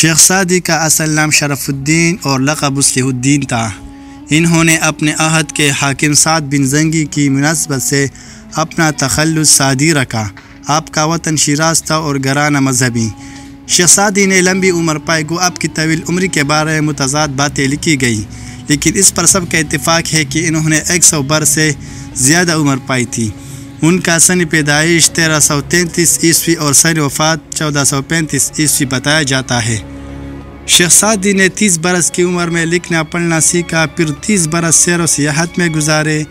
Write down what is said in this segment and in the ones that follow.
شیخ Saadi کا اصل نام شرف الدین اور لقب مصلح الدین تھا۔ انہوں نے اپنے عہد کے حاکم سعد بن زنگی کی مناسبت سے اپنا تخلص سعدی رکھا۔ آپ کا وطن شیراز تھا اور گھرانہ مذہبی۔ شیخ سعدی نے لمبی عمر پائی گو آپ کی طویل عمری کے بارے میں متضاد باتیں لکھی گئی، لیکن اس پر سب کا اتفاق ہے کہ انہوں نے 100 برس سے زیادہ عمر پائی تھی۔ ان کا سن پیدائش 1333 عیسوی اور سن وفات 1435 عیسوی بتایا جاتا ہے۔ شیخ سعدی نے 30 برس کی عمر میں لکھنا پڑھنا سیکھا، پھر 30 برس سیر و سیاحت میں گزارے۔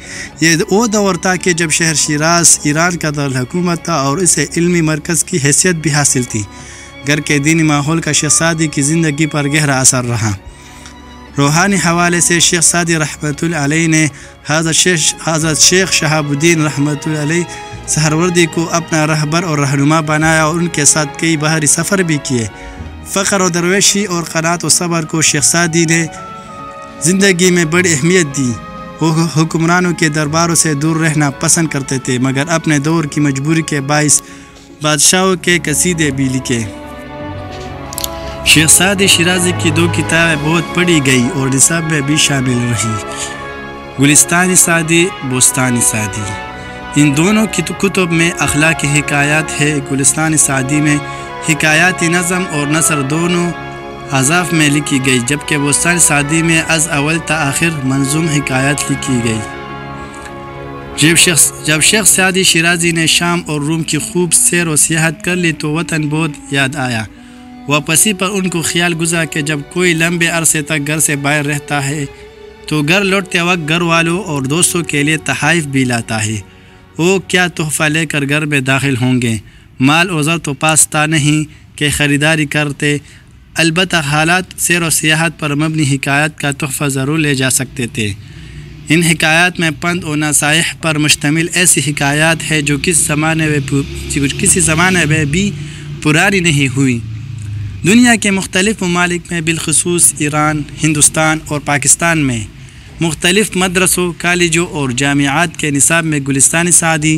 یہ وہ دور تھا کہ جب شہر شیراز ایران کا دارالحکومت تھا اور اسے علمی مرکز کی حیثیت بھی حاصل تھی۔ گھر کے دینی ماحول کا شیخ سعدی کی زندگی پر گہرا اثر رہا۔ روحانی حوالے سے شیخ سعدی رحمۃ اللہ علیہ نے حضرت شیخ شہاب الدین رحمۃ اللہ علیہ سہروردی کو اپنا رہبر اور رہنما بنایا اور ان کے ساتھ کئی بحری سفر بھی کیے۔ فخر و درویشی اور قناعت و صبر کو شیخ سعدی نے زندگی میں بڑی اہمیت دی۔ وہ حکمرانوں کے درباروں سے دور رہنا پسند کرتے تھے، مگر اپنے دور کی مجبوری کے باعث بادشاہوں کے قصیدے بھی لکھے۔ شیخ سعدی شیرازی کی 2 کتابیں بہت پڑھی گئی اور نصاب میں بھی شامل رہی، گلستان سعدی، بستان سعدی۔ ان دونوں کی کتب میں اخلاقی حکایات ہے۔ گلستان سعدی میں حکایاتی نظم اور نثر دونوں اضاف میں لکھی گئی، جبکہ بستان سعدی میں از اول تا آخر منظوم حکایات لکھی گئی۔ جب شیخ سعدی شیرازی نے شام اور روم کی خوب سیر و سیاحت کر لی تو وطن بہت یاد آیا۔ واپسی پر ان کو خیال گزرا کہ جب کوئی لمبے عرصے تک گھر سے باہر رہتا ہے تو گھر لوٹتے وقت گھر والوں اور دوستوں کے لیے تحائف بھی لاتا ہے۔ وہ کیا تحفہ لے کر گھر میں داخل ہوں گے؟ مال و زر تو پاس تھا نہیں کہ خریداری کرتے، البتہ حالات سیر و سیاحت پر مبنی حکایات کا تحفہ ضرور لے جا سکتے تھے۔ ان حکایات میں پند و نصائح پر مشتمل ایسی حکایات ہے جو کسی زمانے میں بھی پرانی نہیں ہوئی۔ دنیا کے مختلف ممالک میں بالخصوص ایران، ہندوستان اور پاکستان میں مختلف مدرسوں، کالجوں اور جامعات کے نصاب میں گلستان سعدی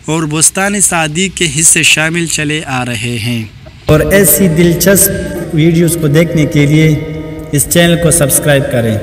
اور بستان سعدی کے حصے شامل چلے آ رہے ہیں۔ اور ایسی دلچسپ ویڈیوز کو دیکھنے کے لیے اس چینل کو سبسکرائب کریں۔